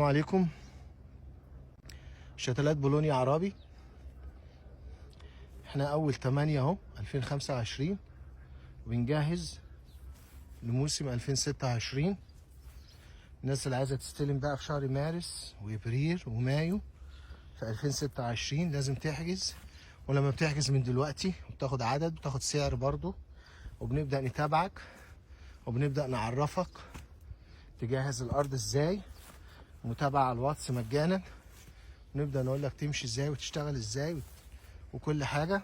عليكم. شتلات بولونيا عربي، احنا اول 8 اهو 2025 وبنجهز لموسم 2026. الناس اللي عايزه تستلم بقى في شهر مارس وابريل ومايو في 2026 لازم تحجز، ولما بتحجز من دلوقتي وبتاخد عدد بتاخد سعر برضو، وبنبدأ نتابعك وبنبدأ نعرفك تجهز الارض ازاي، متابعة على الواتس مجانا، نبدأ نقول لك تمشي ازاي وتشتغل ازاي وكل حاجة.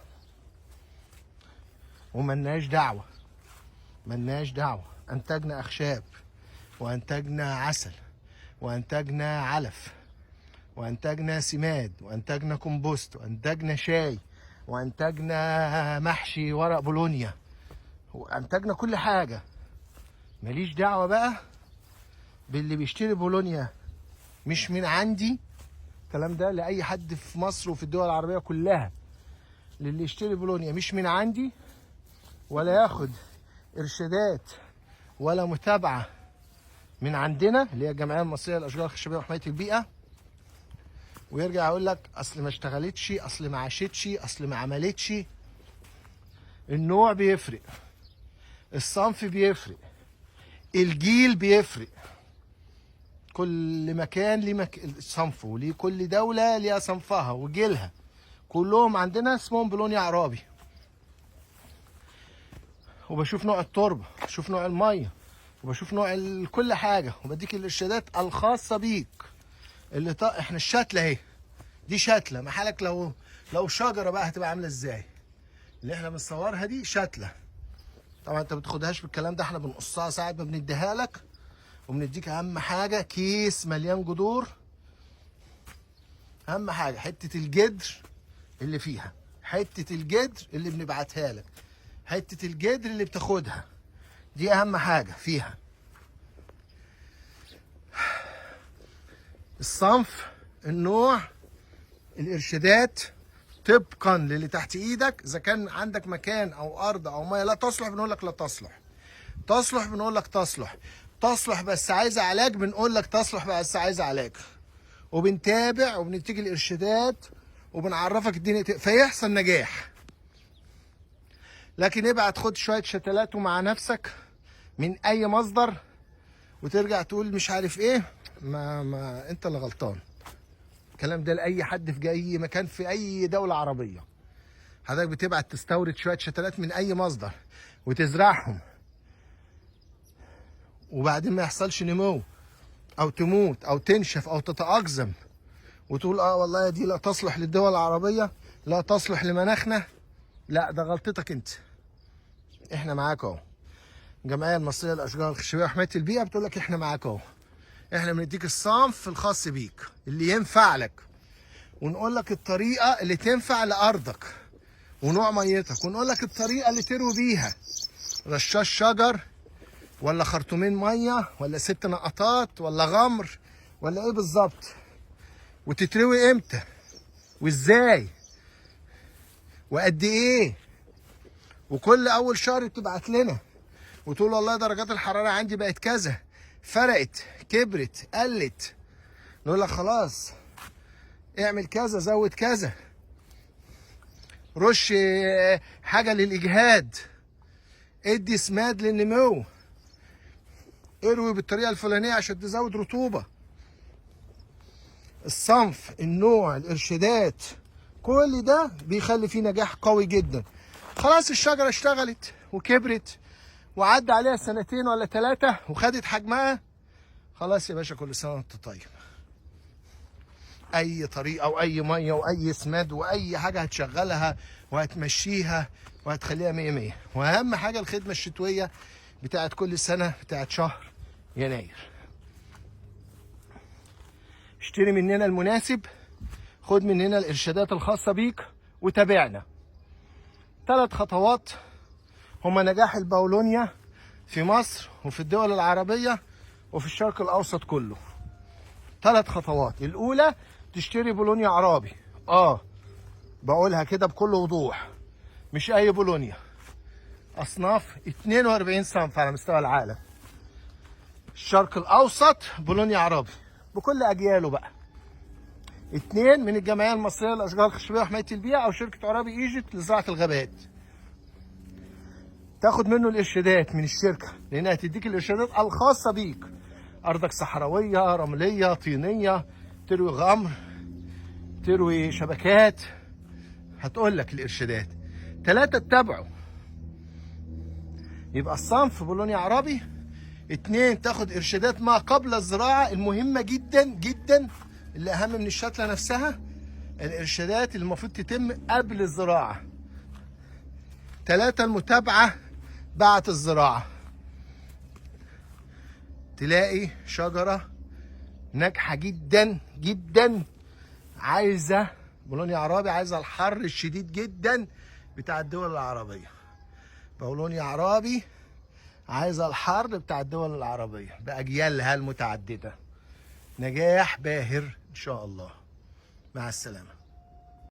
وملناش دعوة، ملناش دعوة. انتجنا اخشاب وانتجنا عسل وانتجنا علف وانتجنا سماد وانتجنا كومبوست وانتجنا شاي وانتجنا محشي ورق بولونيا وانتجنا كل حاجة. ماليش دعوة بقى باللي بيشتري بولونيا مش من عندي. الكلام ده لأي حد في مصر وفي الدول العربية كلها، للي يشتري بولونيا مش من عندي ولا ياخد إرشادات ولا متابعة من عندنا اللي هي الجمعية المصرية للأشجار الخشبية وحماية البيئة، ويرجع يقول لك أصل ما اشتغلتش، أصل ما عاشتش، أصل ما عملتش. النوع بيفرق، الصنف بيفرق، الجيل بيفرق. كل مكان ليه صنفه، وليه كل دولة ليها صنفها وجيلها. كلهم عندنا اسمهم بولونيا عربي. وبشوف نوع التربة، بشوف نوع المية، وبشوف نوع كل حاجة، وبديك الارشادات الخاصة بيك. اللي احنا الشتلة اهي، دي شتلة محلك. لو شجرة بقى هتبقى عاملة ازاي؟ اللي احنا بنصورها دي شتلة. طبعا انت ما بتاخدهاش بالكلام ده، احنا بنقصها ساعة ما بنديها لك، وبنديك اهم حاجة كيس مليان جذور. اهم حاجة حتة الجدر اللي فيها، حتة الجدر اللي بنبعتها لك، حتة الجدر اللي بتاخدها، دي اهم حاجة فيها. الصنف، النوع، الارشادات طبقا للي تحت ايدك. اذا كان عندك مكان او ارض او ميه لا تصلح بنقول لك لا تصلح، تصلح بنقول لك تصلح، تصلح بس عايزه علاج بنقول لك تصلح بس عايزه علاج. وبنتابع وبنتيجي الارشادات وبنعرفك الدنيا فيحصل نجاح. لكن ابعت خد شويه شتلات ومع نفسك من اي مصدر وترجع تقول مش عارف ايه، ما انت اللي غلطان. الكلام ده لاي حد في اي مكان في اي دوله عربيه. حضرتك بتبعت تستورد شويه شتلات من اي مصدر وتزرعهم، وبعدين ما يحصلش نمو او تموت او تنشف او تتأقزم، وتقول اه والله دي لا تصلح للدول العربيه، لا تصلح لمناخنا. لا، ده غلطتك انت. احنا معاك اهو. الجمعيه المصريه للاشجار الخشبيه وحمايه البيئه بتقول لك احنا معاك اهو. احنا بنديك الصنف الخاص بيك اللي ينفع لك، ونقول لك الطريقه اللي تنفع لارضك ونوع ميتك، ونقول لك الطريقه اللي تروي بيها. رشاش شجر ولا خرطومين ميه ولا 6 نقطات ولا غمر ولا ايه بالظبط، وتتروي امتى وازاي وقد ايه. وكل اول شهر تبعت لنا وتقول والله درجات الحراره عندي بقت كذا، فرقت، كبرت، قلت. نقول لك خلاص اعمل كذا، زود كذا، رش حاجه للاجهاد، ادي سماد للنمو، اروي بالطريقه الفلانيه عشان تزود رطوبه. الصنف، النوع، الارشادات، كل ده بيخلي فيه نجاح قوي جدا. خلاص الشجره اشتغلت وكبرت وعدى عليها 2 ولا 3 وخدت حجمها، خلاص يا باشا كل سنه وانت طيب. اي طريقه واي ميه واي سماد واي حاجه هتشغلها وهتمشيها وهتخليها 100 100. واهم حاجه الخدمه الشتويه بتاعت كل سنه بتاعت شهر يناير. اشتري مننا المناسب، خد مننا الارشادات الخاصه بيك وتابعنا. 3 خطوات هما نجاح البولونيا في مصر وفي الدول العربيه وفي الشرق الاوسط كله. 3 خطوات. الاولى تشتري بولونيا عربي، بقولها كده بكل وضوح، مش اي بولونيا. اصناف 42 صنف على مستوى العالم. الشرق الاوسط بولونيا عربي، بكل اجياله بقى. 2 من الجمعيه المصريه للاشجار الخشبيه وحمايه البيئه او شركه عرابي ايجيبت لزراعه الغابات. تاخد منه الارشادات من الشركه لانها هتديك الارشادات الخاصه بيك. ارضك صحراويه، رمليه، طينيه، تروي غمر، تروي شبكات، هتقول لك الارشادات. 3 تتابعه، يبقى الصنف بولونيا عربي. 2 تاخد ارشادات ما قبل الزراعه المهمه جدا جدا، اللي اهم من الشتله نفسها، الارشادات اللي المفروض تتم قبل الزراعه. 3 المتابعه بعد الزراعه. تلاقي شجره ناجحه جدا جدا، عايزه بولونيا عربي، عايزه الحر الشديد جدا بتاع الدول العربيه. بولونيا عربي عايزه الحر بتاع الدول العربيه باجيالها المتعدده. نجاح باهر ان شاء الله. مع السلامه.